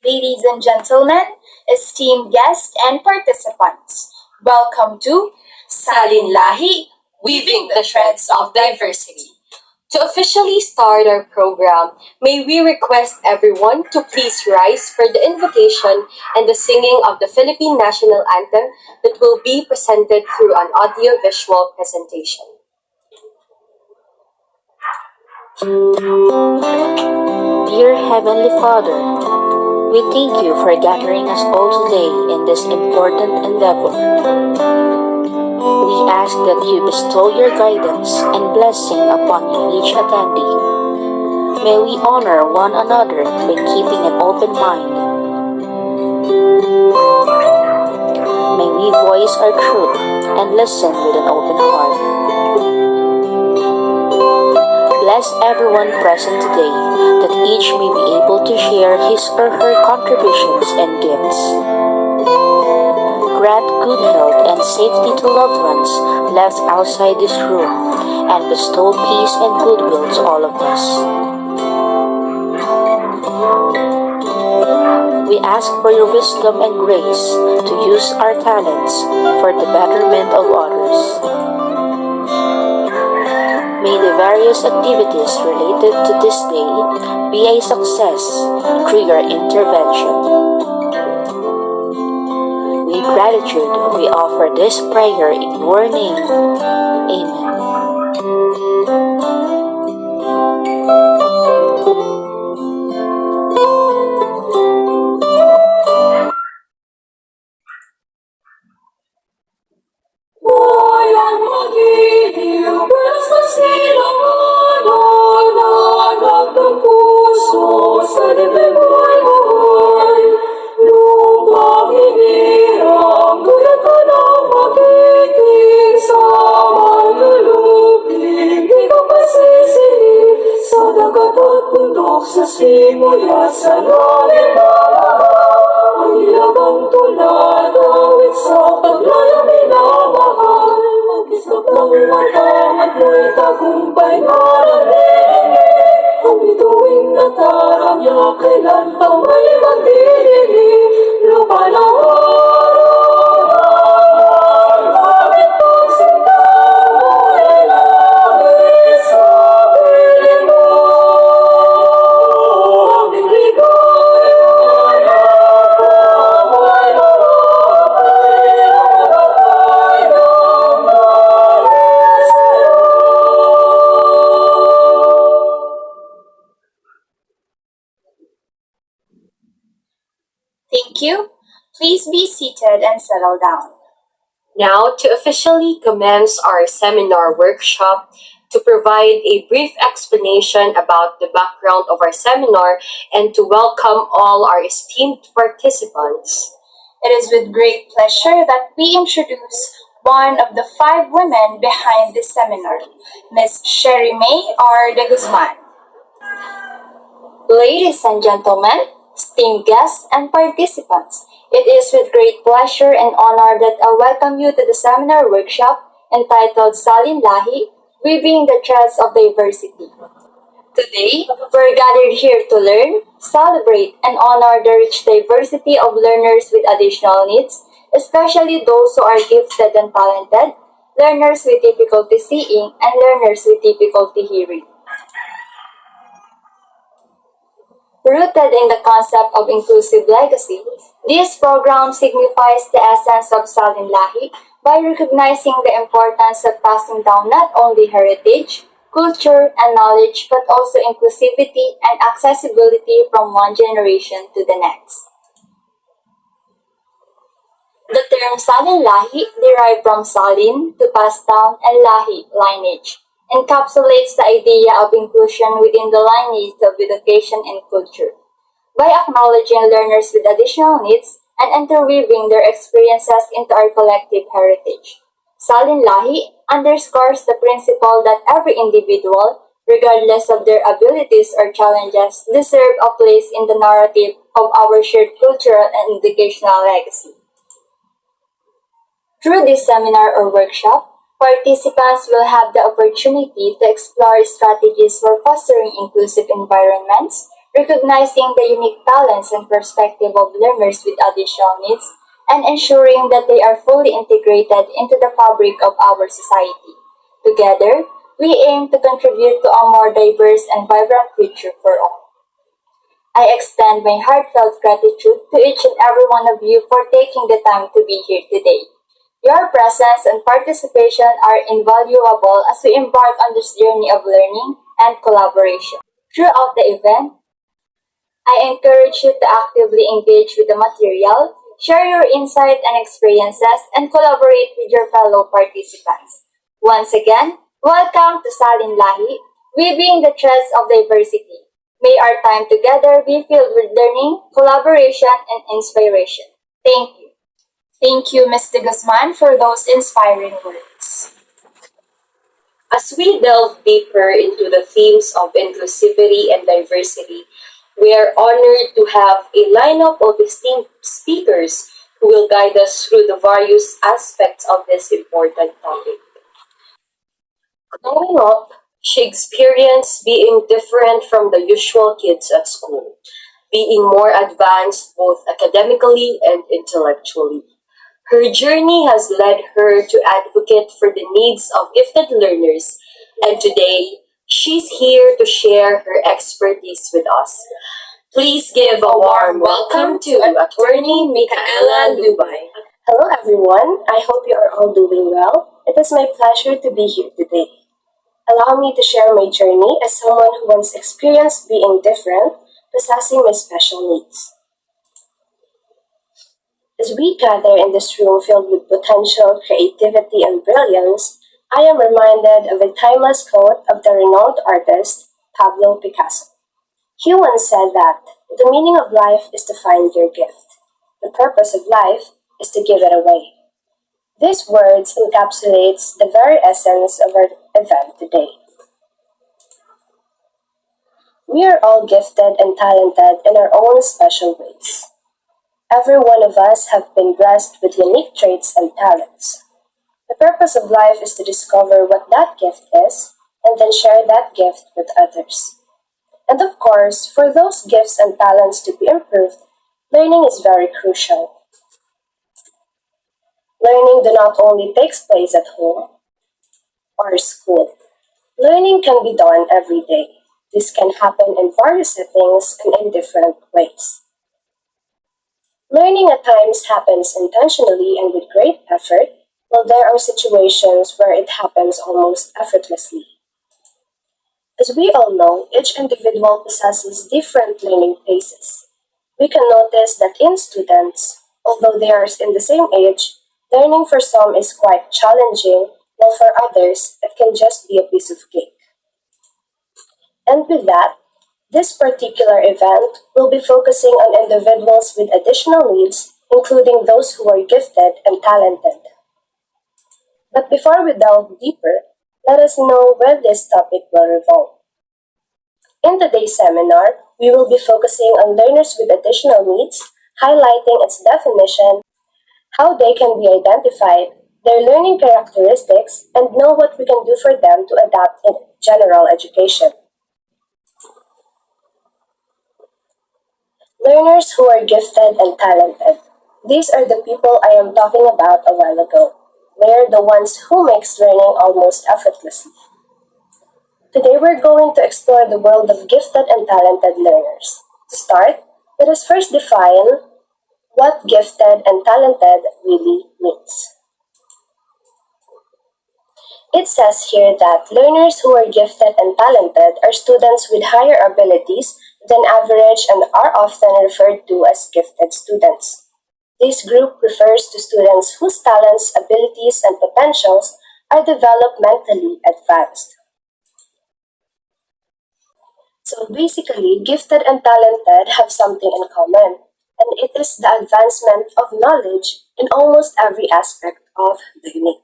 Ladies and gentlemen, esteemed guests and participants, welcome to Salin Lahi, Weaving the Threads of Diversity. To officially start our program, may we request everyone to please rise for the invocation and the singing of the Philippine National Anthem that will be presented through an audio-visual presentation. Dear Heavenly Father, we thank you for gathering us all today in this important endeavor. We ask that you bestow your guidance and blessing upon each attendee. May we honor one another by keeping an open mind. May we voice our truth and listen with an open heart. Bless everyone present today, that each may be able to share his or her contributions and gifts. Grant good health and safety to loved ones left outside this room, and bestow peace and goodwill to all of us. We ask for your wisdom and grace to use our talents for the betterment of others. May the various activities related to this day be a success through your intervention. With gratitude, we offer this prayer in your name. Amen. Wayang magiliw, basta silang nananag ng puso sa libing buhay. Lupang hinirang, gulat ka ng magiting sa manluluping. Di ka pasisili sa dagat at bundok, sa simoy at sa lalim na mahal. Ang ilagang tulad, awit sa paglayang minamahal. Mag-isap ng matang at mo'y tagumpay na naninilig. Ang bituing natarang niya, kailan pa may magdidilig. Lupa na araw, bakit pagsitaw mo ay langit sa piling mo? Aming ligaya ay nakamay marami, ang nagkakay ng langit sa'yo. Thank you. Please be seated and settle down. Now, to officially commence our seminar workshop, to provide a brief explanation about the background of our seminar, and to welcome all our esteemed participants. It is with great pleasure that we introduce one of the 5 women behind this seminar, Ms. Sherry May R. de Guzman. Ladies and gentlemen, esteemed guests and participants, it is with great pleasure and honor that I welcome you to the seminar workshop entitled Salin Lahi, Weaving the Threads of Diversity. Today, we're gathered here to learn, celebrate, and honor the rich diversity of learners with additional needs, especially those who are gifted and talented, learners with difficulty seeing, and learners with difficulty hearing. Rooted in the concept of inclusive legacy, this program signifies the essence of Salin Lahi by recognizing the importance of passing down not only heritage, culture, and knowledge, but also inclusivity and accessibility from one generation to the next. The term Salin Lahi, derived from Salin, to pass down, and Lahi, lineage, encapsulates the idea of inclusion within the lineage of education and culture. By acknowledging learners with additional needs and interweaving their experiences into our collective heritage, Salin Lahi underscores the principle that every individual, regardless of their abilities or challenges, deserve a place in the narrative of our shared cultural and educational legacy. Through this seminar or workshop, participants will have the opportunity to explore strategies for fostering inclusive environments, recognizing the unique talents and perspective of learners with additional needs, and ensuring that they are fully integrated into the fabric of our society. Together, we aim to contribute to a more diverse and vibrant future for all. I extend my heartfelt gratitude to each and every one of you for taking the time to be here today. Your presence and participation are invaluable as we embark on this journey of learning and collaboration. Throughout the event, I encourage you to actively engage with the material, share your insight and experiences, and collaborate with your fellow participants. Once again, welcome to Salin Lahi, Weaving the Threads of Diversity. May our time together be filled with learning, collaboration, and inspiration. Thank you. Thank you, Ms. De Guzman, for those inspiring words. As we delve deeper into the themes of inclusivity and diversity, we are honored to have a lineup of esteemed speakers who will guide us through the various aspects of this important topic. Growing up, she experienced being different from the usual kids at school, being more advanced both academically and intellectually. Her journey has led her to advocate for the needs of gifted learners, and today she's here to share her expertise with us. Please give a warm welcome to Attorney Micaela Lubay. Hello everyone, I hope you are all doing well. It is my pleasure to be here today. Allow me to share my journey as someone who once experienced being different, possessing my special needs. As we gather in this room filled with potential, creativity, and brilliance, I am reminded of a timeless quote of the renowned artist Pablo Picasso. He once said that the meaning of life is to find your gift. The purpose of life is to give it away. These words encapsulates the very essence of our event today. We are all gifted and talented in our own special ways. Every one of us have been blessed with unique traits and talents. The purpose of life is to discover what that gift is and then share that gift with others. And of course, for those gifts and talents to be improved, learning is very crucial. Learning do not only takes place at home or school. Learning can be done every day. This can happen in various settings and in different ways. Learning at times happens intentionally and with great effort, while there are situations where it happens almost effortlessly. As we all know, each individual possesses different learning paces. We can notice that in students, although they are in the same age, learning for some is quite challenging, while for others, it can just be a piece of cake. And with that, this particular event will be focusing on individuals with additional needs, including those who are gifted and talented. But before we delve deeper, let us know where this topic will revolve. In today's seminar, we will be focusing on learners with additional needs, highlighting its definition, how they can be identified, their learning characteristics, and know what we can do for them to adapt in general education. Learners who are gifted and talented. These are the people I am talking about a while ago. They are the ones who makes learning almost effortlessly. Today we're going to explore the world of gifted and talented learners. To start, let us first define what gifted and talented really means. It says here that learners who are gifted and talented are students with higher abilities than average and are often referred to as gifted students. This group refers to students whose talents, abilities, and potentials are developmentally advanced. So basically, gifted and talented have something in common, and it is the advancement of knowledge in almost every aspect of learning.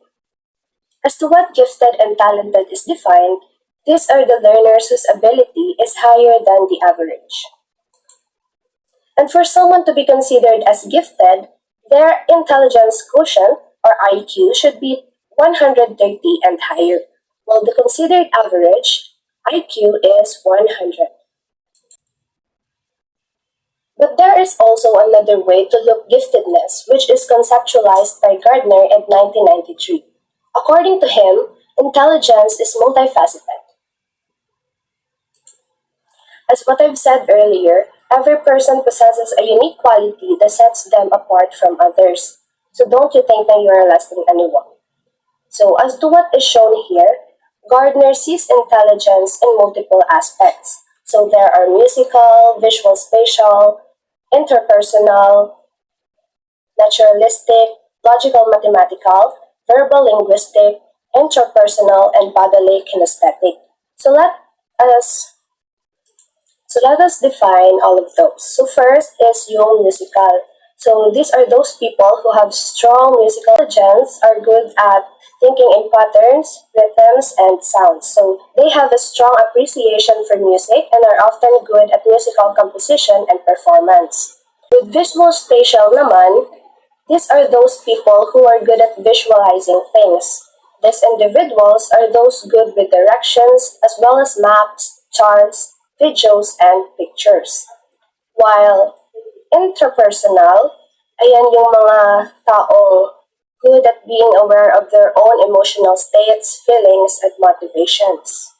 As to what gifted and talented is defined, these are the learners whose ability is higher than the average. And for someone to be considered as gifted, their intelligence quotient or IQ should be 130 and higher, while the considered average IQ is 100. But there is also another way to look giftedness, which is conceptualized by Gardner in 1993. According to him, intelligence is multifaceted. As what I've said earlier, every person possesses a unique quality that sets them apart from others. So don't you think that you are less than anyone. So as to what is shown here, Gardner sees intelligence in multiple aspects. So there are musical, visual spatial, interpersonal, naturalistic, logical mathematical, verbal linguistic, intrapersonal, and bodily kinesthetic. Us so let us define all of those. So first is yung musical. So these are those people who have strong musical intelligence, are good at thinking in patterns, rhythms, and sounds. So they have a strong appreciation for music and are often good at musical composition and performance. With visual spatial naman, these are those people who are good at visualizing things. These individuals are those good with directions as well as maps, charts, videos, and pictures. While intrapersonal, ayan yung mga taong good at being aware of their own emotional states, feelings, and motivations.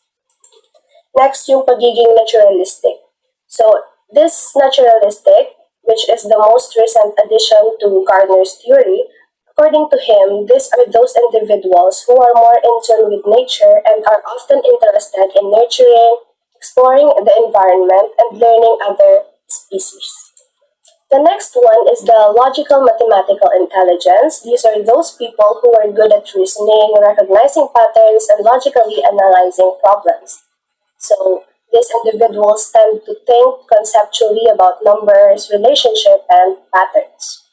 Next, yung pagiging naturalistic. So, this naturalistic, which is the most recent addition to Gardner's theory, according to him, these are those individuals who are more in tune with nature and are often interested in nurturing, exploring the environment, and learning other species. The next one is the logical mathematical intelligence. These are those people who are good at reasoning, recognizing patterns, and logically analyzing problems. So, these individuals tend to think conceptually about numbers, relationship, and patterns.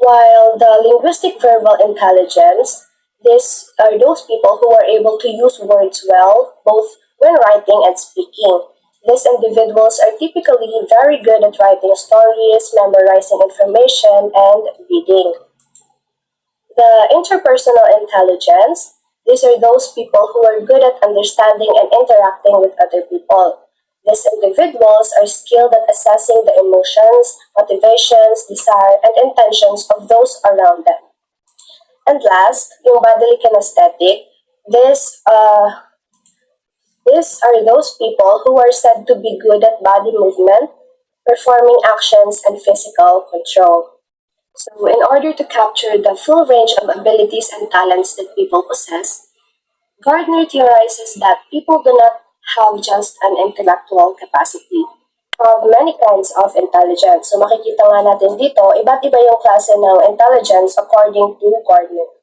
While the linguistic verbal intelligence, these are those people who are able to use words well, both when writing and speaking. These individuals are typically very good at writing stories, memorizing information, and reading. The interpersonal intelligence, these are those people who are good at understanding and interacting with other people. These individuals are skilled at assessing the emotions, motivations, desire, and intentions of those around them. And last, yung bodily kinesthetic, these are those people who are said to be good at body movement, performing actions, and physical control. So, in order to capture the full range of abilities and talents that people possess, Gardner theorizes that people do not have just an intellectual capacity, have many kinds of intelligence. So, makikita nga natin dito, iba't iba yung klase ng intelligence according to Gardner.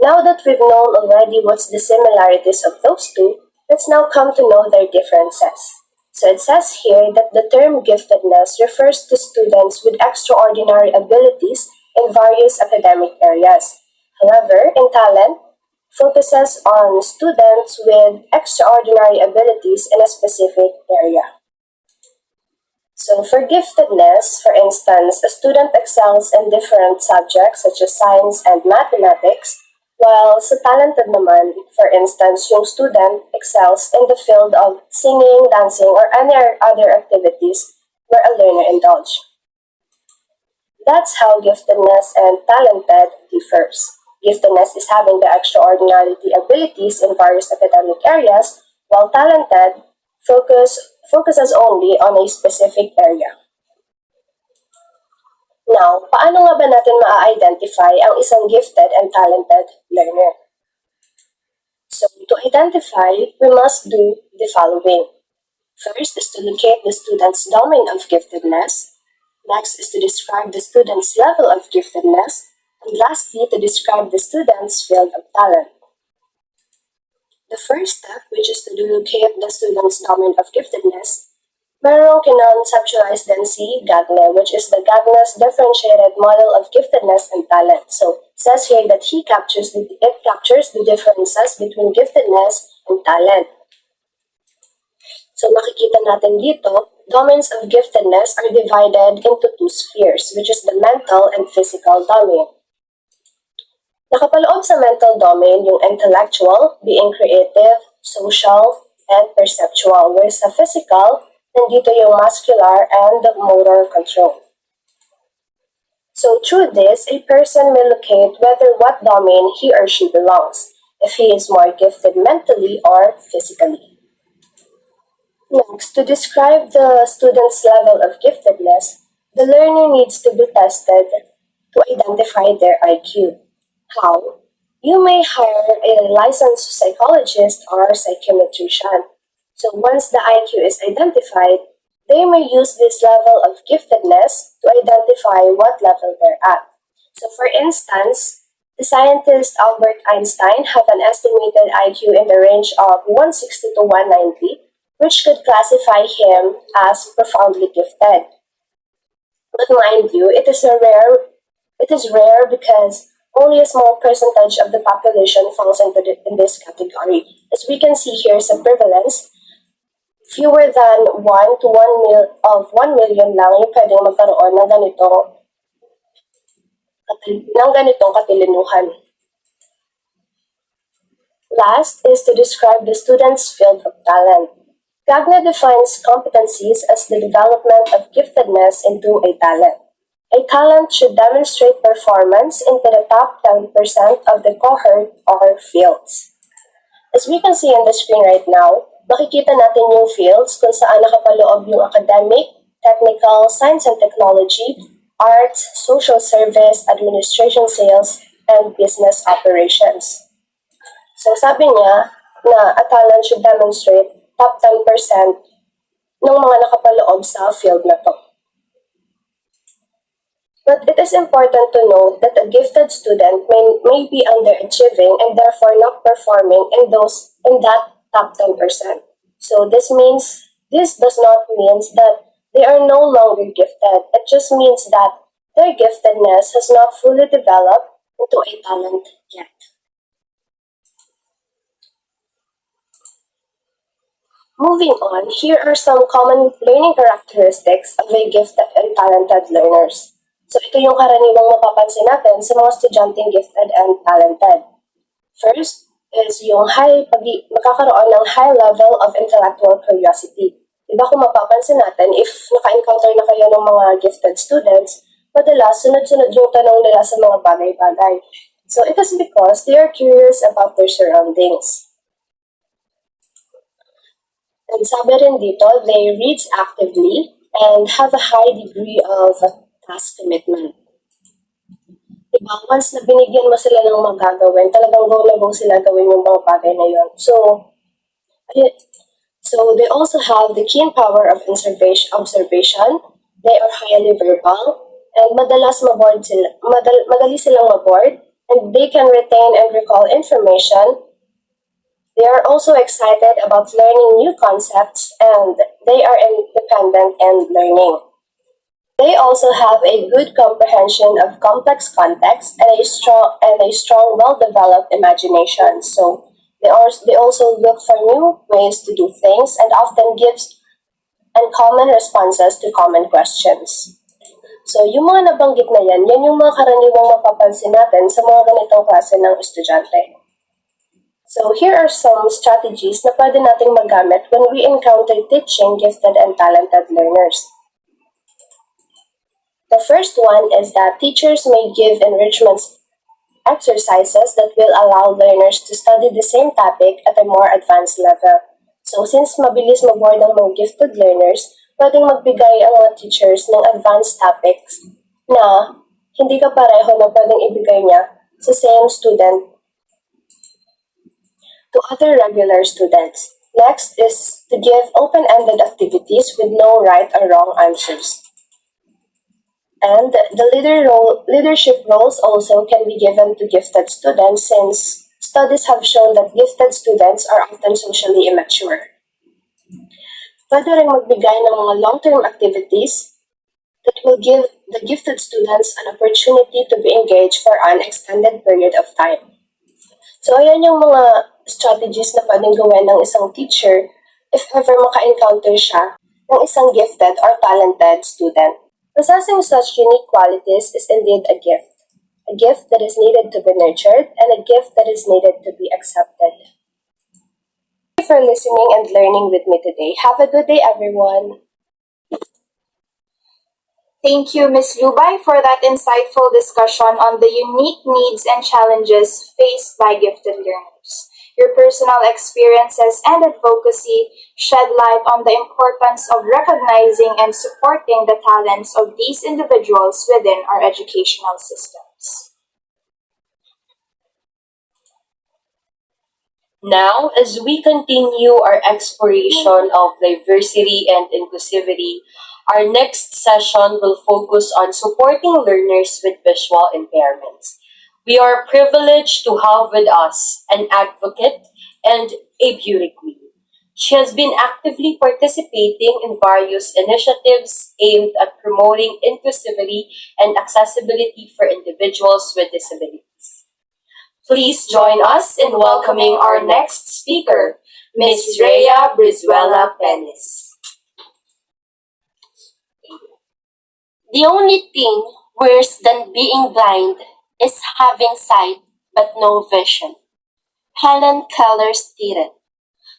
Now that we've known already what's the similarities of those two, let's now come to know their differences. So it says here that the term giftedness refers to students with extraordinary abilities in various academic areas. However, in talent, focuses on students with extraordinary abilities in a specific area. So for giftedness, for instance, a student excels in different subjects such as science and mathematics, while sa talented naman, for instance, yung student excels in the field of singing, dancing, or any other activities where a learner indulges. That's how giftedness and talented differs. Giftedness is having the extraordinary abilities in various academic areas, while talented focuses only on a specific area. Now, paano nga ba natin ma-identify ang isang gifted and talented learner? So, to identify, we must do the following. First is to locate the student's domain of giftedness. Next is to describe the student's level of giftedness. And lastly, to describe the student's field of talent. The first step, which is to locate the student's domain of giftedness, merong kinonceptualize din si Gardner, which is the Gardner's differentiated model of giftedness and talent. So, it says here that it captures the differences between giftedness and talent. So, makikita natin dito, domains of giftedness are divided into two spheres, which is the mental and physical domain. Nakapaloob sa mental domain yung intellectual, being creative, social, and perceptual, whereas sa physical, nandito yung muscular and motor control. So through this, a person may locate whether what domain he or she belongs, if he is more gifted mentally or physically. Next, to describe the student's level of giftedness, the learner needs to be tested to identify their IQ. How? You may hire a licensed psychologist or psychometrician. So once the IQ is identified, they may use this level of giftedness to identify what level they're at. So for instance, the scientist Albert Einstein have an estimated IQ in the range of 160 to 190, which could classify him as profoundly gifted. But mind you, it is rare because only a small percentage of the population falls in this category. As we can see here sa prevalence, fewer than 1 to 1 million lang yung pwedeng magkaroon ng ganitong katilinuhan. Last is to describe the student's field of talent. Gagner defines competencies as the development of giftedness into a talent. A talent should demonstrate performance into the top 10% of the cohort or fields. As we can see on the screen right now, makikita natin yung fields kung saan nakapaloob yung academic, technical, science and technology, arts, social service, administration, sales, and business operations. So sabi niya na a talent should demonstrate top 10% ng mga nakapaloob sa field na to. But it is important to note that a gifted student may be underachieving and therefore not performing in that top 10%. So this does not mean that they are no longer gifted. It just means that their giftedness has not fully developed into a talent yet. Moving on, here are some common learning characteristics of a gifted and talented learners. So ito yung karaniwang mapapansin natin sa mga estudyanteng gifted and talented. First is yung makakaroon ng high level of intellectual curiosity. Diba kung mapapansin natin, if naka-encounter na kayo ng mga gifted students, madalas sunod-sunod yung tanong nila sa mga bagay-bagay. So it is because they are curious about their surroundings. And sabi rin dito, they read actively and have a high degree of task commitment. Diba, once na binigyan mo sila ng mga gagawin, talagang go na go sila gawin yung mga bagay na yun. So they also have the keen power of observation. They are highly verbal, and madali silang maboard, and they can retain and recall information. They are also excited about learning new concepts, and they are independent and learning. They also have a good comprehension of complex context and a strong, well-developed imagination. So they also look for new ways to do things and often gives uncommon responses to common questions. So yung mga nabanggit na yan yung mga karaniwang mapapansin natin sa mga ganitong klase ng estudyante. So here are some strategies na pwede nating magamit when we encounter teaching gifted and talented learners. The first one is that teachers may give enrichment exercises that will allow learners to study the same topic at a more advanced level. So since mabilis maboard ang mga gifted learners, pwedeng magbigay ang mga teachers ng advanced topics na hindi ka pareho na pwedeng ibigay niya sa same student to other regular students. Next is to give open-ended activities with no right or wrong answers. And the leadership roles also can be given to gifted students since studies have shown that gifted students are often socially immature. Pwede rin magbigay ng mga long-term activities that will give the gifted students an opportunity to be engaged for an extended period of time. So ayan yung mga strategies na pwedeng gawin ng isang teacher if ever maka-encounter siya ng isang gifted or talented student. Possessing such unique qualities is indeed a gift that is needed to be nurtured, and a gift that is needed to be accepted. for listening and learning with me today. Have a good day, everyone. Thank you, Ms. Lubay, for that insightful discussion on the unique needs and challenges faced by gifted learners. Your personal experiences and advocacy shed light on the importance of recognizing and supporting the talents of these individuals within our educational systems. Now, as we continue our exploration of diversity and inclusivity, our next session will focus on supporting learners with visual impairments. We are privileged to have with us an advocate and a beauty queen. She has been actively participating in various initiatives aimed at promoting inclusivity and accessibility for individuals with disabilities. Please join us in welcoming our next speaker, Ms. Rhea Brizuela Penis. The only thing worse than being blind is having sight but no vision. Helen Keller stated.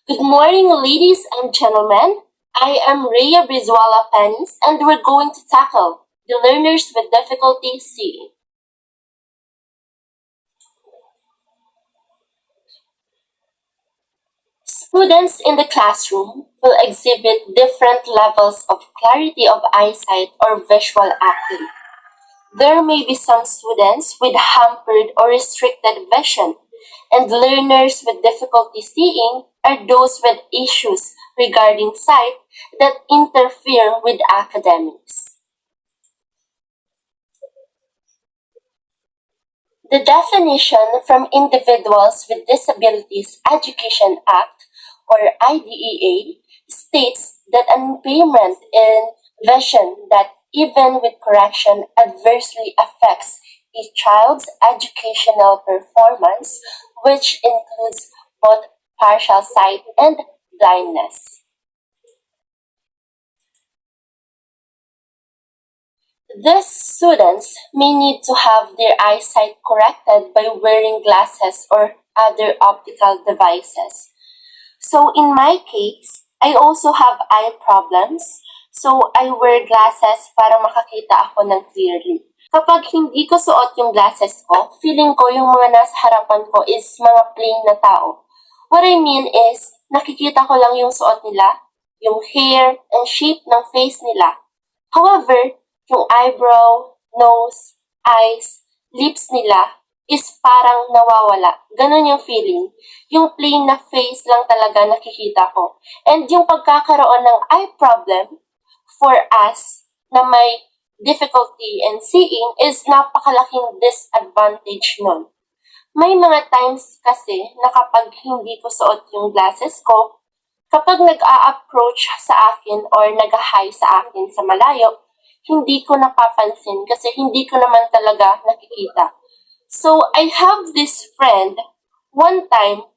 Good morning, ladies and gentlemen. I am Rhea Brizuela Penis, and we're going to tackle the learners with difficulty seeing. Students in the classroom will exhibit different levels of clarity of eyesight or visual acuity. There may be some students with hampered or restricted vision, and learners with difficulty seeing are those with issues regarding sight that interfere with academics. The definition from Individuals with Disabilities Education Act or IDEA states that an impairment in vision that even with correction adversely affects a child's educational performance, which includes both partial sight and blindness. These students may need to have their eyesight corrected by wearing glasses or other optical devices. So in my case, I also have eye problems, so I wear glasses para makakita ako ng clearly. Kapag hindi ko suot yung glasses ko, feeling ko yung mga nasa harapan ko is mga plain na tao. What I mean is, nakikita ko lang yung suot nila, yung hair and shape ng face nila. However, yung eyebrow, nose, eyes, lips nila is parang nawawala. Ganon yung feeling. Yung plain na face lang talaga nakikita ko. And yung pagkakaroon ng eye problem for us na may difficulty in seeing is napakalaking disadvantage nun. May mga times kasi na kapag hindi ko suot yung glasses ko, kapag nag-a-approach sa akin or nag-hi sa akin sa malayo, hindi ko napapansin kasi hindi ko naman talaga nakikita. So, I have this friend, one time,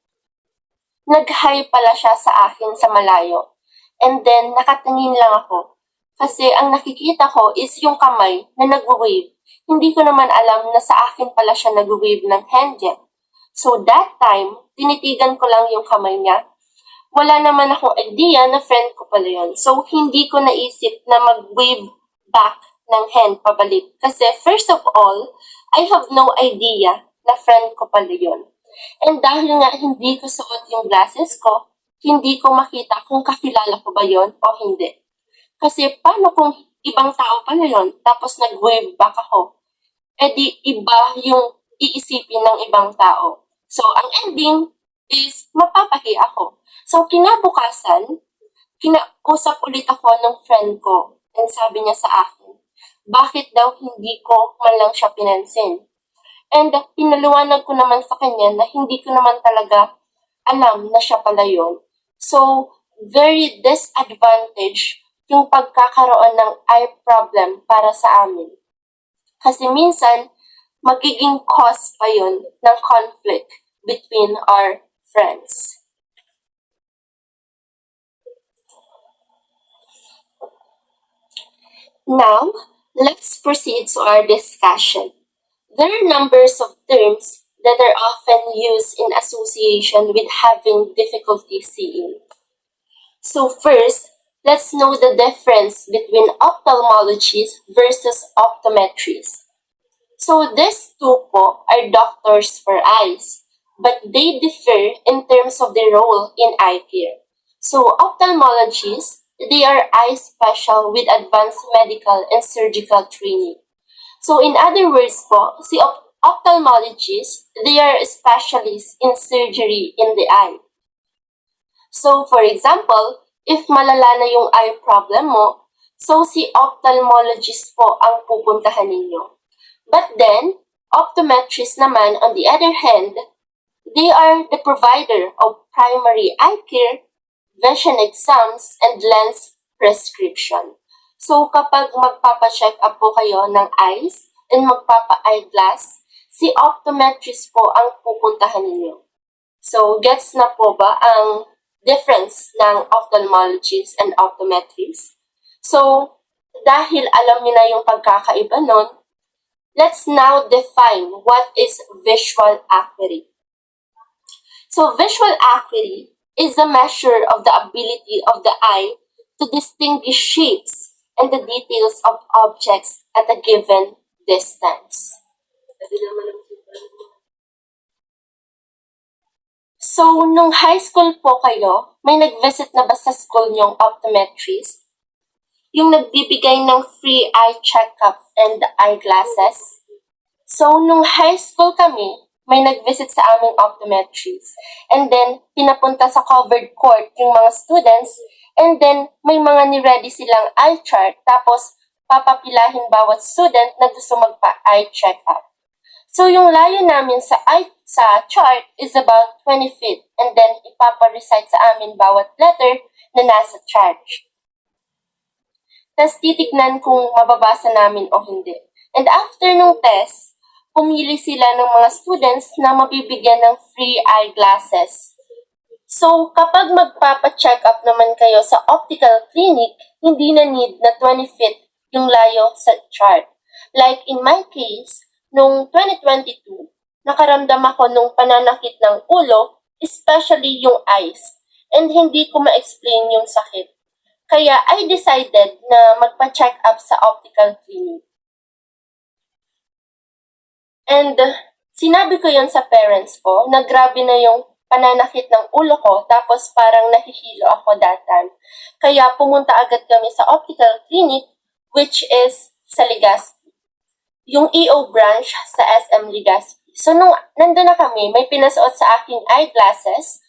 nag-hi pala siya sa akin sa malayo. And then, nakatingin lang ako. Kasi ang nakikita ko is yung kamay na nag-wave. Hindi ko naman alam na sa akin pala siya nag-wave ng hand niya. So, that time, tinitigan ko lang yung kamay niya. Wala naman akong idea na friend ko pala yun. So, hindi ko naisip na mag-wave back ng hand pabalik. Kasi first of all, I have no idea na friend ko pala yun. And dahil nga hindi ko suot yung glasses ko, hindi ko makita kung kakilala ko ba yun o hindi. Kasi paano kung ibang tao pala yun, tapos nag-wave back ako? E di iba yung iisipin ng ibang tao. So, ang ending is mapapahi ako. So, kinabukasan, kinausap ulit ako ng friend ko. And sabi niya sa akin, bakit daw hindi ko man lang siya pinansin? And pinaluwanag ko naman sa kanya na hindi ko naman talaga alam na siya pala yun. So, very disadvantage yung pagkakaroon ng eye problem para sa amin. Kasi minsan, magiging cause pa yun ng conflict between our friends. Now, let's proceed to our discussion. There are numbers of terms that are often used in association with having difficulty seeing. So first, let's know the difference between ophthalmologists versus optometrists. So these two po are doctors for eyes, but they differ in terms of their role in eye care. So ophthalmologists, they are eye special with advanced medical and surgical training. So in other words po, si ophthalmologists, they are specialists in surgery in the eye. So for example, if malala na yung eye problem mo, so si ophthalmologist po ang pupuntahan ninyo. But then, optometrists naman on the other hand, they are the provider of primary eye care, vision exams, and lens prescription. So kapag magpapa-check up po kayo ng eyes and magpapa-eyeglass, si optometrist po ang pupuntahan ninyo. So gets na po ba ang difference ng ophthalmologist and optometrist? So dahil alam niyo na yung pagkakaiba nun, let's now define what is visual acuity. So visual acuity is the measure of the ability of the eye to distinguish shapes and the details of objects at a given distance. So, nung high school po kayo, may nag-visit na ba sa school niyong optometrist? Yung nagbibigay ng free eye checkup and eyeglasses? So, nung high school kami, may nag-visit sa aming optometrist. And then, pinapunta sa covered court yung mga students. And then, may mga ni-ready silang eye chart. Tapos, papapilahin bawat student na gusto magpa-eye check-up. So, yung layo namin sa chart is about 20 feet. And then, ipapa-recite sa amin bawat letter na nasa chart. Tapos, titignan kung mababasa namin o hindi. And after nung test, pumili sila ng mga students na mabibigyan ng free eyeglasses. So, kapag magpapa-check up naman kayo sa optical clinic, hindi na need na 20 feet yung layo sa chart. Like in my case, nung 2022, nakaramdam ako nung pananakit ng ulo, especially yung eyes, and hindi ko ma-explain yung sakit. Kaya I decided na magpa-check up sa optical clinic. And sinabi ko yun sa parents ko na grabe na yung pananakit ng ulo ko tapos parang nahihilo ako that time. Kaya pumunta agad kami sa optical clinic which is sa Legazpi. Yung EO branch sa SM Legazpi. So nung nandun na kami, may pinasuot sa aking eyeglasses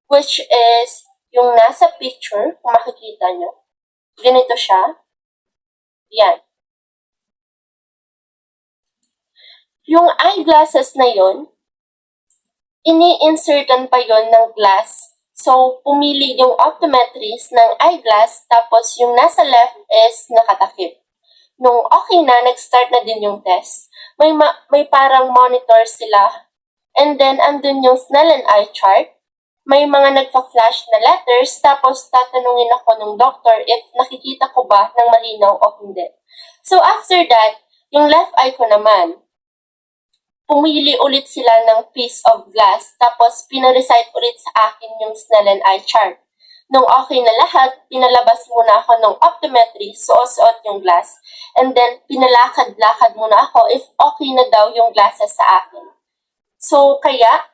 which is yung nasa picture, kung makikita nyo. Ganito siya. Yan. Yung eyeglasses na yon, ini-insertan pa yon ng glass. So, pumili yung optometrist ng eyeglass, tapos yung nasa left is nakatakip. Nung okay na, nag-start na din yung test. May parang monitor sila. And then, andun yung Snellen eye chart. May mga nagpa-flash na letters, tapos tatanungin ako ng doctor if nakikita ko ba ng malinaw o hindi. So, after that, yung left eye ko naman, pumili ulit sila ng piece of glass, tapos pinarecite ulit sa akin yung Snellen eye chart. Nung okay na lahat, pinalabas muna ako ng optometrist, suot yung glass, and then pinalakad-lakad muna ako if okay na daw yung glasses sa akin. So, kaya,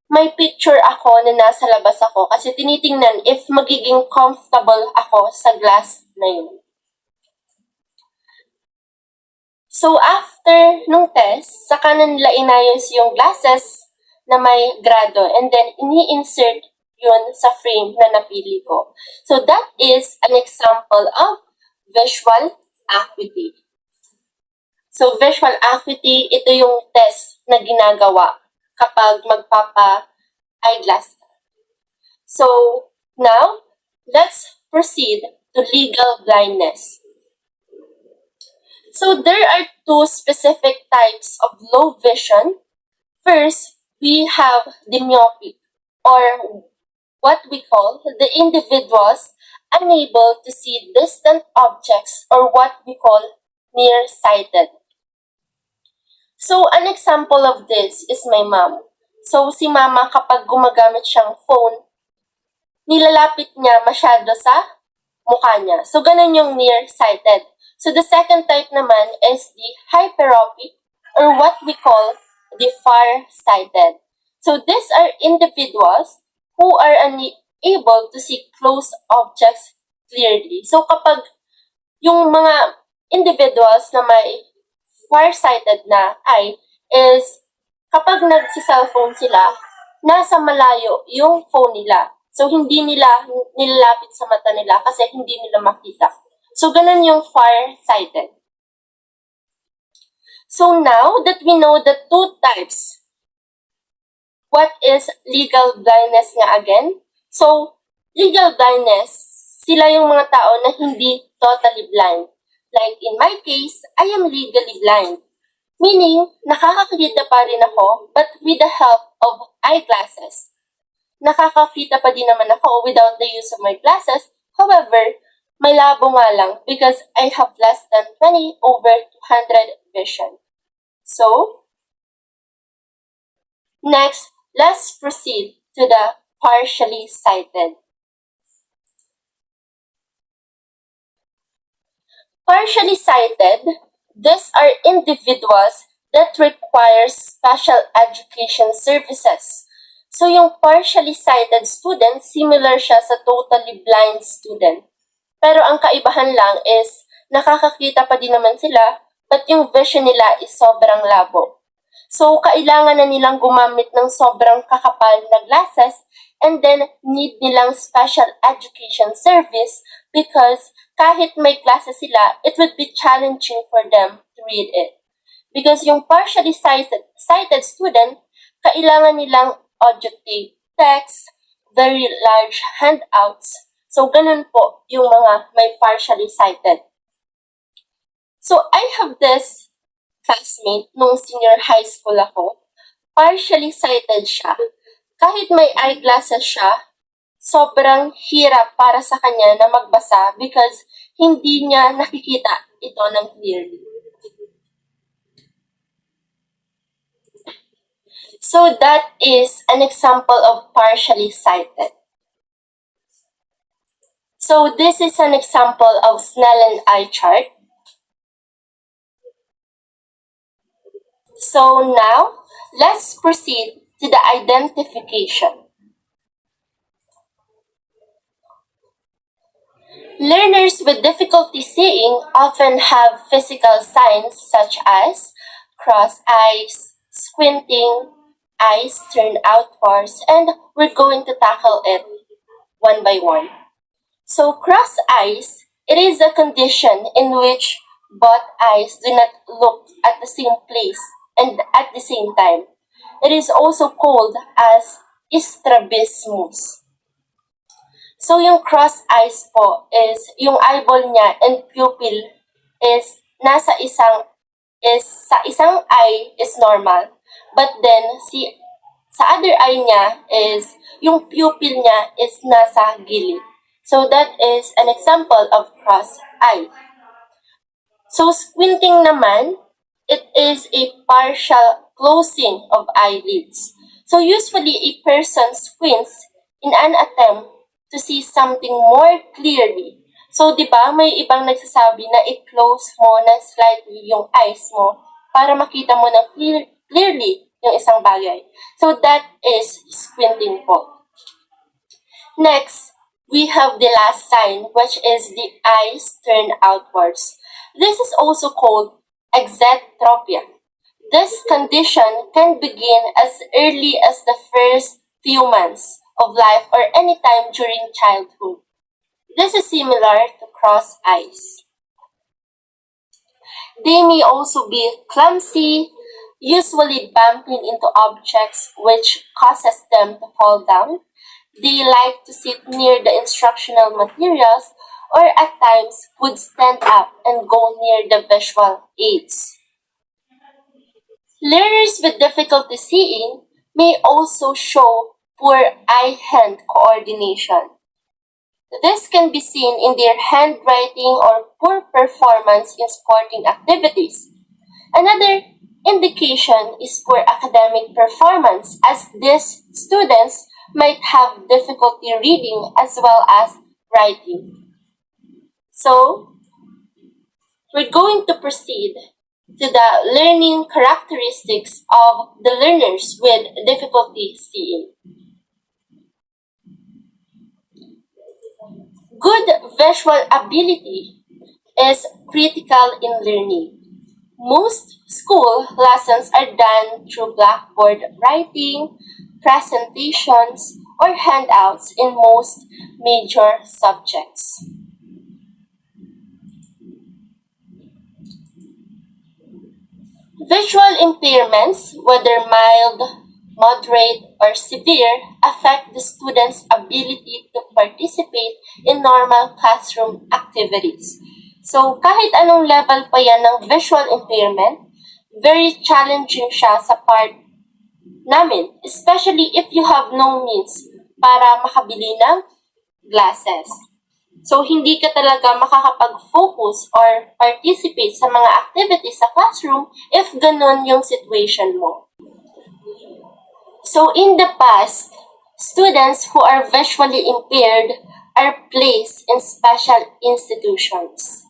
may picture ako na nasa labas ako kasi tinitingnan if magiging comfortable ako sa glass na yun. So, after nung test, saka na nila inayos yung glasses na may grado and then ini-insert yun sa frame na napili ko. So, that is an example of visual acuity. So, visual acuity, ito yung test na ginagawa kapag magpapa-eyeglass. So, now, let's proceed to legal blindness. So, there are two specific types of low vision. First, we have the myopic, or what we call the individuals unable to see distant objects, or what we call nearsighted. So, an example of this is my mom. So, si mama kapag gumagamit siyang phone, nilalapit niya masyado sa mukha niya. So, ganun yung nearsighted. So, the second type naman is the hyperopic, or what we call the far-sighted. So, these are individuals who are unable to see close objects clearly. So, kapag yung mga individuals na may far-sighted na eye is kapag nagsi-cellphone sila, nasa malayo yung phone nila. So, hindi nila nilalapit sa mata nila kasi hindi nila makita. So, ganun yung far-sighted. So, now that we know the two types, what is legal blindness nga again? So, legal blindness, sila yung mga tao na hindi totally blind. Like in my case, I am legally blind. Meaning, nakakakita pa rin ako but with the help of eyeglasses. Nakakakita pa din naman ako without the use of my glasses. However, may labo nga lang because I have less than 20/200 vision. So, next, let's proceed to the partially sighted. Partially sighted, these are individuals that require special education services. So, yung partially sighted student, similar siya sa totally blind student. Pero ang kaibahan lang is, nakakakita pa din naman sila, but yung vision nila is sobrang labo. So, kailangan na nilang gumamit ng sobrang kakapal na glasses and then need nilang special education service because kahit may glasses sila, it would be challenging for them to read it. Because yung partially sighted student, kailangan nilang audio tape, text, very large handouts. So, ganun po yung mga may partially sighted. So, I have this classmate nung senior high school ako. Partially sighted siya. Kahit may eyeglasses siya, sobrang hirap para sa kanya na magbasa because hindi niya nakikita ito ng clearly. So that is an example of partially sighted. So this is an example of Snellen eye chart. So now, let's proceed to the identification. Learners with difficulty seeing often have physical signs such as crossed eyes, squinting, eyes turned outwards, and we're going to tackle it one by one. So, crossed eyes, it is a condition in which both eyes do not look at the same place and at the same time. It is also called as strabismus. So, yung crossed eyes po is yung eyeball niya and pupil is sa isang eye is normal. But then, sa other eye niya is, yung pupil niya is nasa gilid. So, that is an example of crossed eye. So, squinting naman, it is a partial closing of eyelids. So, usually, a person squints in an attempt to see something more clearly. So, di ba, may ibang nagsasabi na i-close mo na slightly yung eyes mo para makita mo na clearly yung isang bagay. So, that is squinting po. Next, we have the last sign, which is the eyes turned outwards. This is also called exotropia. This condition can begin as early as the first few months of life or any time during childhood. This is similar to crossed eyes. They may also be clumsy, usually bumping into objects which causes them to fall down. They like to sit near the instructional materials or at times would stand up and go near the visual aids. Learners with difficulty seeing may also show poor eye-hand coordination. This can be seen in their handwriting or poor performance in sporting activities. Another indication is poor academic performance, as these students might have difficulty reading as well as writing. So, we're going to proceed to the learning characteristics of the learners with difficulty seeing. Good visual ability is critical in learning. Most school lessons are done through blackboard writing, presentations, or handouts in most major subjects. Visual impairments, whether mild, moderate, or severe, affect the student's ability to participate in normal classroom activities. So, kahit anong level pa yan ng visual impairment, very challenging siya sa part namin, especially if you have no means para makabili ng glasses. So, hindi ka talaga makakapag-focus or participate sa mga activities sa classroom if ganun yung situation mo. So, in the past, students who are visually impaired are placed in special institutions.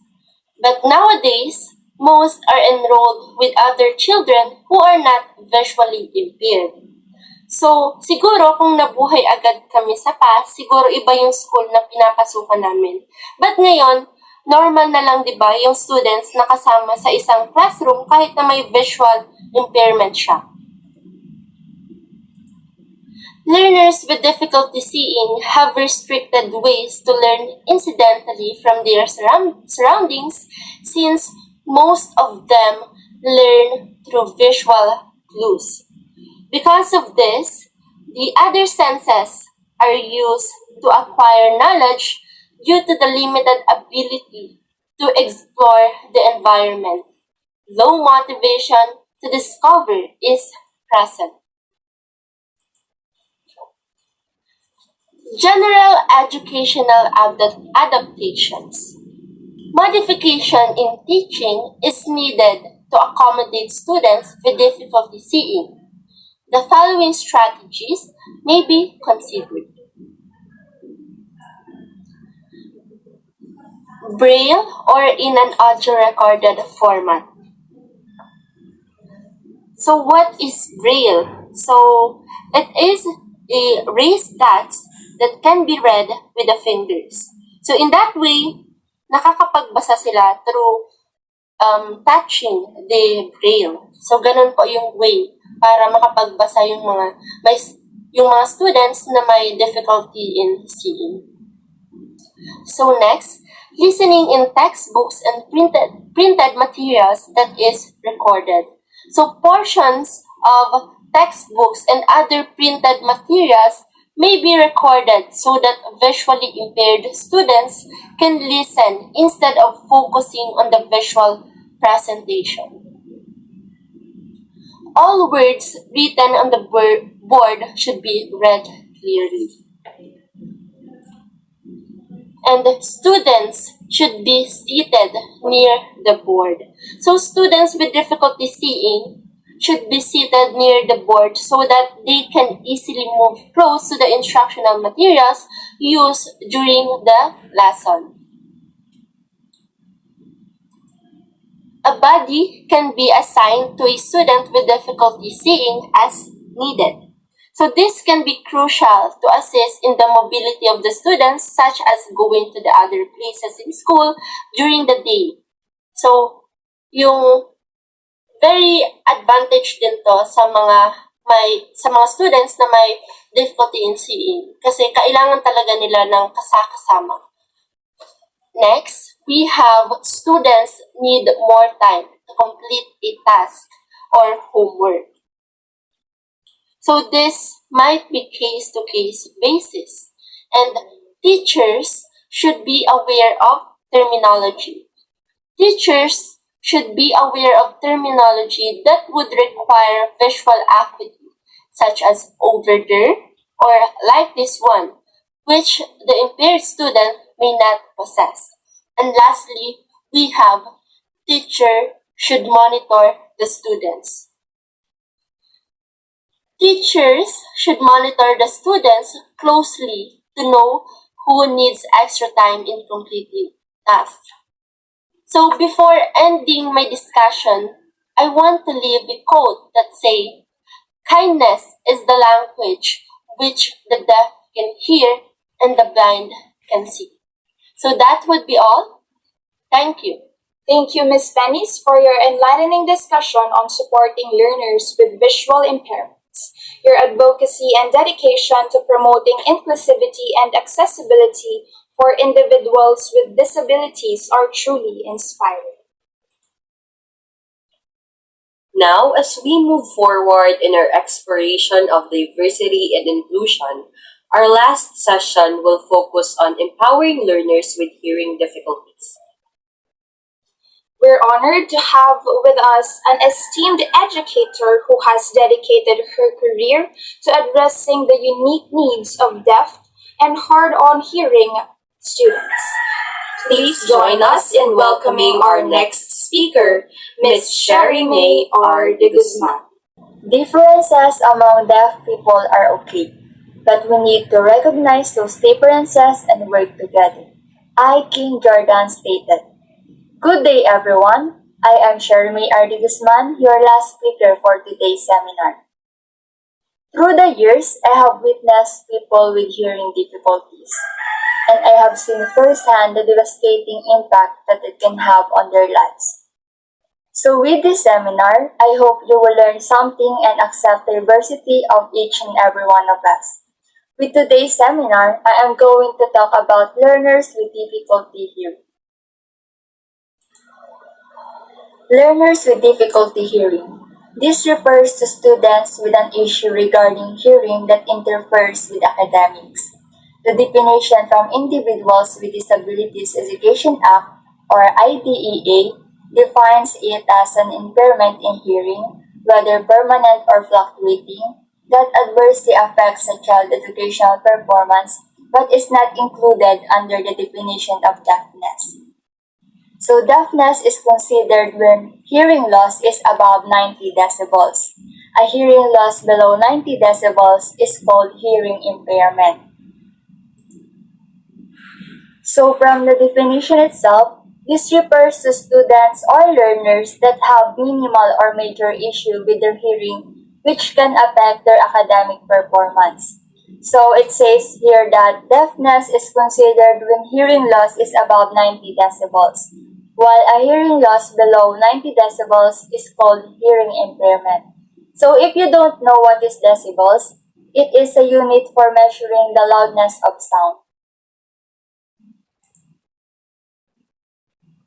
But nowadays, most are enrolled with other children who are not visually impaired. So, siguro kung nabuhay agad kami sa past, siguro iba yung school na pinapasukan namin. But ngayon, normal na lang 'di ba yung students na kasama sa isang classroom kahit na may visual impairment siya. Learners with difficulty seeing have restricted ways to learn incidentally from their surroundings, since most of them learn through visual clues. Because of this, the other senses are used to acquire knowledge due to the limited ability to explore the environment. Low motivation to discover is present. General educational adaptations. Modification in teaching is needed to accommodate students with difficulty seeing. The following strategies may be considered. Braille or in an audio-recorded format. So what is Braille? So it is a raised dots that can be read with the fingers. So in that way, nakakapagbasa sila through touching the Braille. So ganun po yung way para makapagbasa yung mga students na may difficulty in seeing. So next, listening in textbooks and printed materials that is recorded. So portions of textbooks and other printed materials may be recorded so that visually impaired students can listen instead of focusing on the visual presentation. All words written on the board should be read clearly. And students should be seated near the board. So students with difficulty seeing should be seated near the board so that they can easily move close to the instructional materials used during the lesson. A buddy can be assigned to a student with difficulty seeing as needed. So this can be crucial to assist in the mobility of the students, such as going to the other places in school during the day. So, yung very advantage din to sa mga students na may difficulty in seeing kasi kailangan talaga nila ng kasama. Next, we have students need more time to complete a task or homework. So this might be case-to-case basis, and teachers should be aware of terminology. Teachers should be aware of terminology that would require visual acuity, such as over there or like this one, which the impaired student may not possess. And lastly, we have teacher should monitor the students. Teachers should monitor the students closely to know who needs extra time in completing tasks. So before ending my discussion, I want to leave a quote that say, kindness is the language which the deaf can hear and the blind can see. So that would be all. Thank you. Thank you, Ms. Pennies, for your enlightening discussion on supporting learners with visual impairments. Your advocacy and dedication to promoting inclusivity and accessibility for individuals with disabilities are truly inspiring. Now, as we move forward in our exploration of diversity and inclusion, our last session will focus on empowering learners with hearing difficulties. We're honored to have with us an esteemed educator who has dedicated her career to addressing the unique needs of deaf and hard on hearing students. Please join us in welcoming our next speaker, Ms. Sherry May R. de Guzman. Differences among deaf people are okay, but we need to recognize those differences and work together. I, King Jordan, stated. Good day, everyone. I am Sherry R. de Guzman, your last speaker for today's seminar. Through the years, I have witnessed people with hearing difficulties, and I have seen firsthand the devastating impact that it can have on their lives. So with this seminar, I hope you will learn something and accept the diversity of each and every one of us. With today's seminar, I am going to talk about learners with difficulty hearing. Learners with difficulty hearing. This refers to students with an issue regarding hearing that interferes with academics. The definition from Individuals with Disabilities Education Act, or IDEA, defines it as an impairment in hearing, whether permanent or fluctuating, that adversely affects a child's educational performance but is not included under the definition of deafness. So deafness is considered when hearing loss is above 90 decibels. A hearing loss below 90 decibels is called hearing impairment. So from the definition itself, this refers to students or learners that have minimal or major issue with their hearing which can affect their academic performance. So it says here that deafness is considered when hearing loss is above 90 decibels, while a hearing loss below 90 decibels is called hearing impairment. So if you don't know what is decibels, it is a unit for measuring the loudness of sound.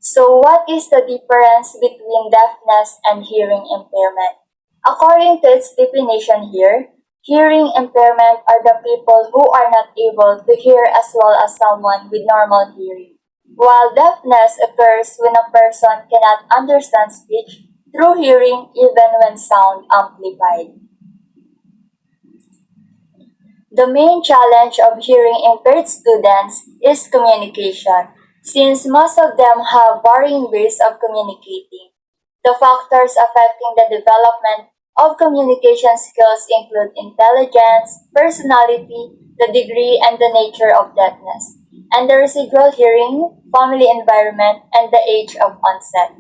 So what is the difference between deafness and hearing impairment? According to its definition here, hearing impairment are the people who are not able to hear as well as someone with normal hearing, while deafness occurs when a person cannot understand speech through hearing even when sound amplified. The main challenge of hearing impaired students is communication, since most of them have varying ways of communicating. The factors affecting the development of communication skills include intelligence, personality, the degree and the nature of deafness, and the residual hearing, family environment, and the age of onset.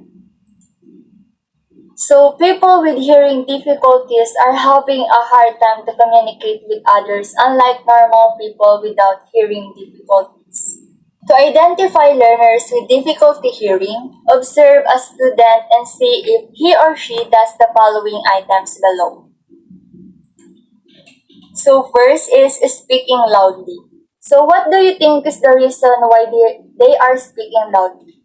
So people with hearing difficulties are having a hard time to communicate with others, unlike normal people without hearing difficulties. To identify learners with difficulty hearing, observe a student and see if he or she does the following items below. So first is speaking loudly. So what do you think is the reason why they are speaking loudly?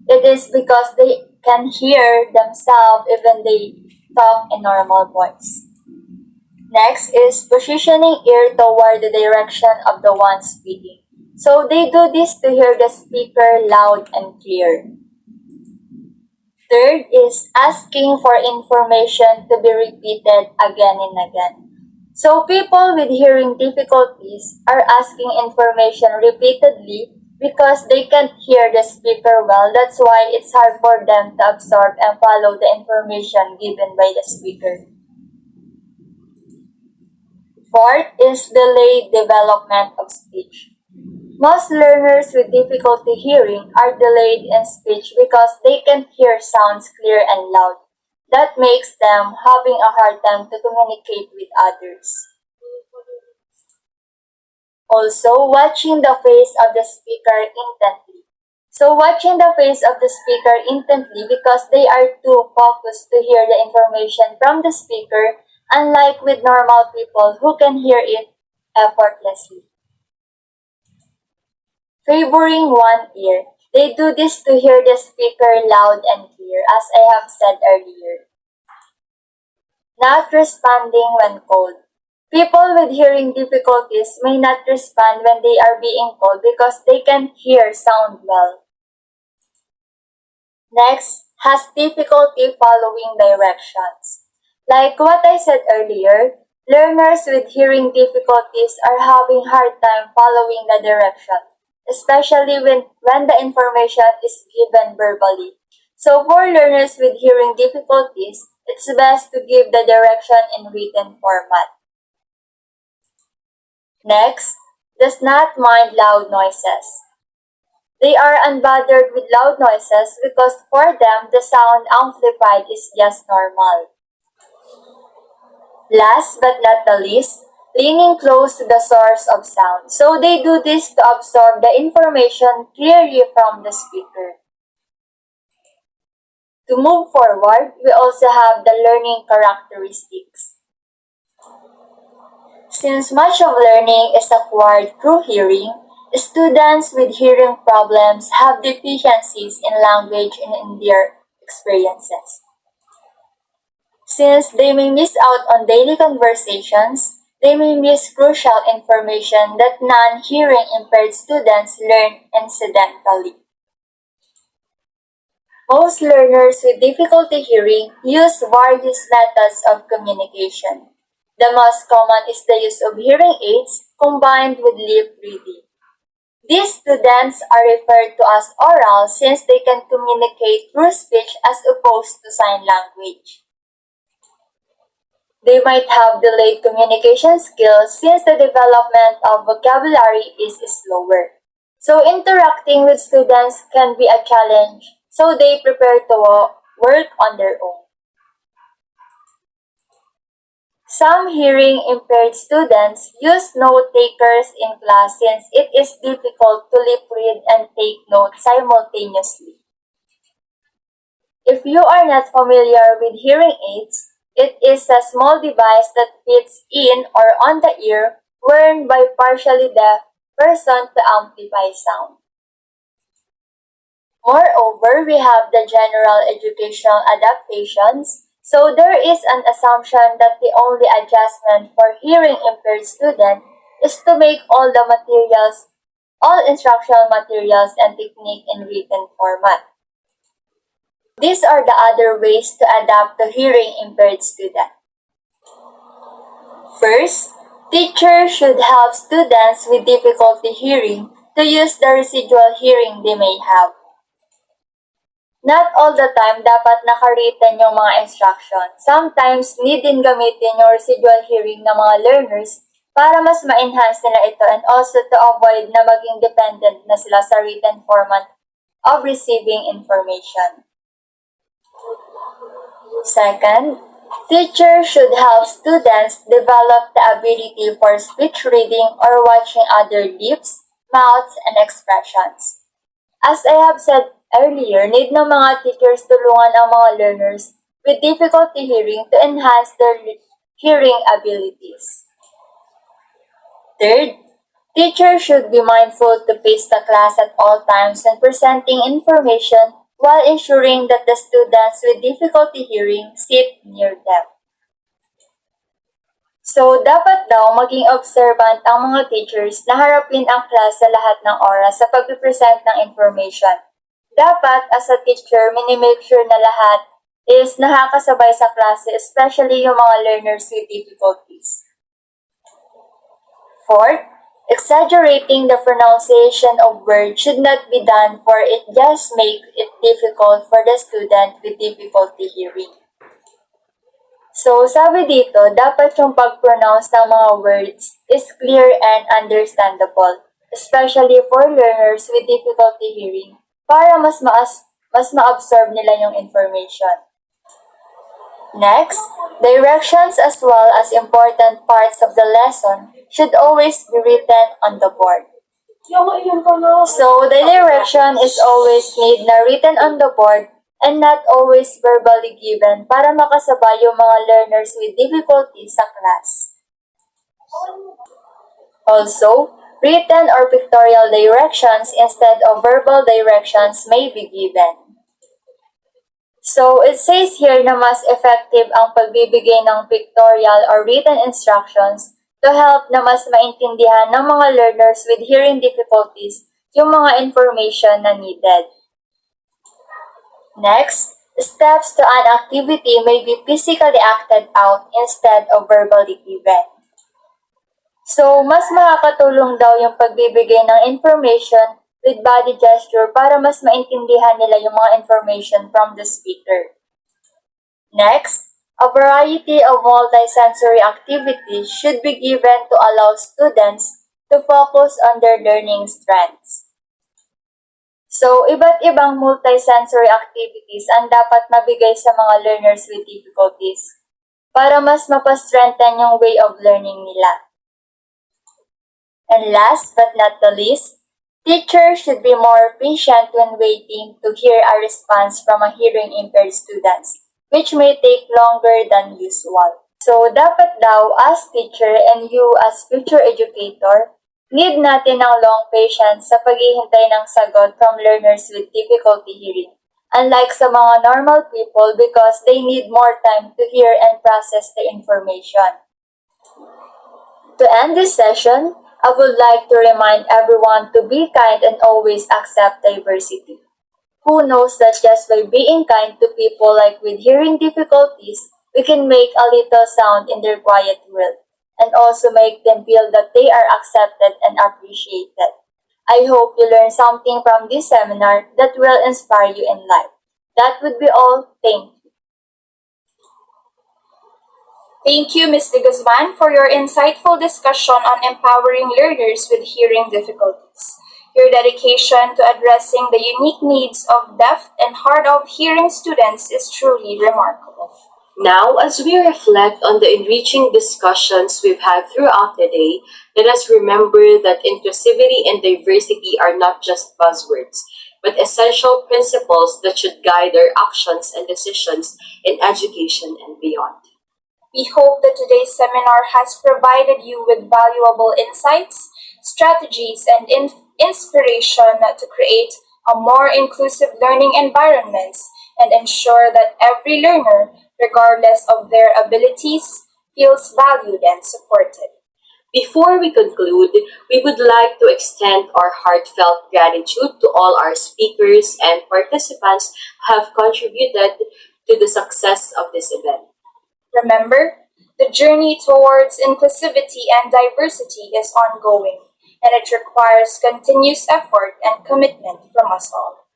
It is because they can hear themselves even they talk in normal voice. Next is positioning ear toward the direction of the one speaking. So they do this to hear the speaker loud and clear. Third is asking for information to be repeated again and again. So people with hearing difficulties are asking information repeatedly because they can't hear the speaker well. That's why it's hard for them to absorb and follow the information given by the speaker. Fourth is delayed development of speech. Most learners with difficulty hearing are delayed in speech because they can't hear sounds clear and loud. That makes them having a hard time to communicate with others. Also, watching the face of the speaker intently. So, watching the face of the speaker intently because they are too focused to hear the information from the speaker, unlike with normal people who can hear it effortlessly. Favoring one ear. They do this to hear the speaker loud and clear, as I have said earlier. Not responding when called. People with hearing difficulties may not respond when they are being called because they can't hear sound well. Next, has difficulty following directions. Like what I said earlier, learners with hearing difficulties are having hard time following the direction, especially when the information is given verbally. So for learners with hearing difficulties, it's best to give the direction in written format. Next, does not mind loud noises. They are unbothered with loud noises because for them the sound amplified is just normal. Last but not the least, leaning close to the source of sound. So they do this to absorb the information clearly from the speaker. To move forward, we also have the learning characteristics. Since much of learning is acquired through hearing, students with hearing problems have deficiencies in language and in their experiences. Since they may miss out on daily conversations, they may miss crucial information that non-hearing impaired students learn incidentally. Most learners with difficulty hearing use various methods of communication. The most common is the use of hearing aids combined with lip reading. These students are referred to as oral since they can communicate through speech as opposed to sign language. They might have delayed communication skills since the development of vocabulary is slower. So interacting with students can be a challenge, so they prepare to work on their own. Some hearing impaired students use note takers in class since it is difficult to lip read and take notes simultaneously. If you are not familiar with hearing aids, it is a small device that fits in or on the ear worn by partially deaf person to amplify sound. Moreover, we have the general educational adaptations. So there is an assumption that the only adjustment for hearing impaired student is to make all instructional materials and technique in written format. These are the other ways to adapt to hearing impaired student. First, teachers should help students with difficulty hearing to use the residual hearing they may have. Not all the time dapat nakaritten yung mga instruction. Sometimes, need din gamitin yung residual hearing ng mga learners para mas ma-enhance nila ito and also to avoid na maging dependent na sila sa written format of receiving information. Second, teachers should help students develop the ability for speech reading or watching other lips, mouths, and expressions. As I have said earlier, need ng mga teachers tulungan ang mga learners with difficulty hearing to enhance their hearing abilities. Third, teachers should be mindful to pace the class at all times when presenting information while ensuring that the students with difficulty hearing sit near them. So, dapat daw maging observant ang mga teachers na harapin ang class sa lahat ng oras sa pag-present ng information. Dapat, as a teacher, minimake sure na lahat is nakakasabay sa klase, especially yung mga learners with difficulties. Fourth, exaggerating the pronunciation of words should not be done for it just make it difficult for the student with difficulty hearing. So, sabi dito, dapat yung pag-pronounce ng mga words is clear and understandable, especially for learners with difficulty hearing, para mas ma-absorb nila yung information. Next, directions as well as important parts of the lesson should always be written on the board. So, the direction is always need na written on the board and not always verbally given para makasabay yung mga learners with difficulties sa class. Also, written or pictorial directions instead of verbal directions may be given. So, it says here na mas effective ang pagbibigay ng pictorial or written instructions to help na mas maintindihan ng mga learners with hearing difficulties yung mga information na needed. Next, steps to an activity may be physically acted out instead of verbally given. So, mas makakatulong daw yung pagbibigay ng information with body gesture para mas maintindihan nila yung mga information from the speaker. Next, a variety of multisensory activities should be given to allow students to focus on their learning strengths. So, iba't ibang multisensory activities ang dapat mabigay sa mga learners with difficulties para mas mapastrengthen yung way of learning nila. And last but not the least, teachers should be more patient when waiting to hear a response from a hearing-impaired students, which may take longer than usual. So, dapat daw as teacher and you as future educator, need natin ng long patience sa paghihintay ng sagot from learners with difficulty hearing, unlike sa mga normal people because they need more time to hear and process the information. To end this session, I would like to remind everyone to be kind and always accept diversity. Who knows that just by being kind to people like with hearing difficulties, we can make a little sound in their quiet world and also make them feel that they are accepted and appreciated. I hope you learned something from this seminar that will inspire you in life. That would be all. Thank you. Thank you, Ms. De Guzman, for your insightful discussion on empowering learners with hearing difficulties. Your dedication to addressing the unique needs of deaf and hard of hearing students is truly remarkable. Now, as we reflect on the enriching discussions we've had throughout the day, let us remember that inclusivity and diversity are not just buzzwords, but essential principles that should guide our actions and decisions in education and beyond. We hope that today's seminar has provided you with valuable insights, strategies, and inspiration to create a more inclusive learning environments and ensure that every learner, regardless of their abilities, feels valued and supported. Before we conclude, we would like to extend our heartfelt gratitude to all our speakers and participants who have contributed to the success of this event. Remember, the journey towards inclusivity and diversity is ongoing, and it requires continuous effort and commitment from us all.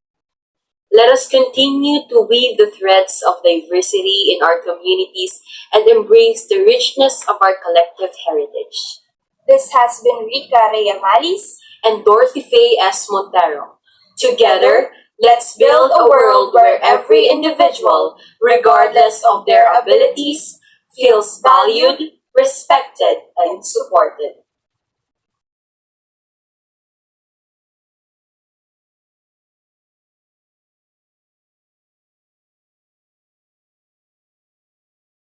Let us continue to weave the threads of diversity in our communities and embrace the richness of our collective heritage. This has been Rica Rhea Malis And Dorothy Faye S. Montero. Together, let's build a world where every individual, regardless of their abilities, feels valued, respected, and supported.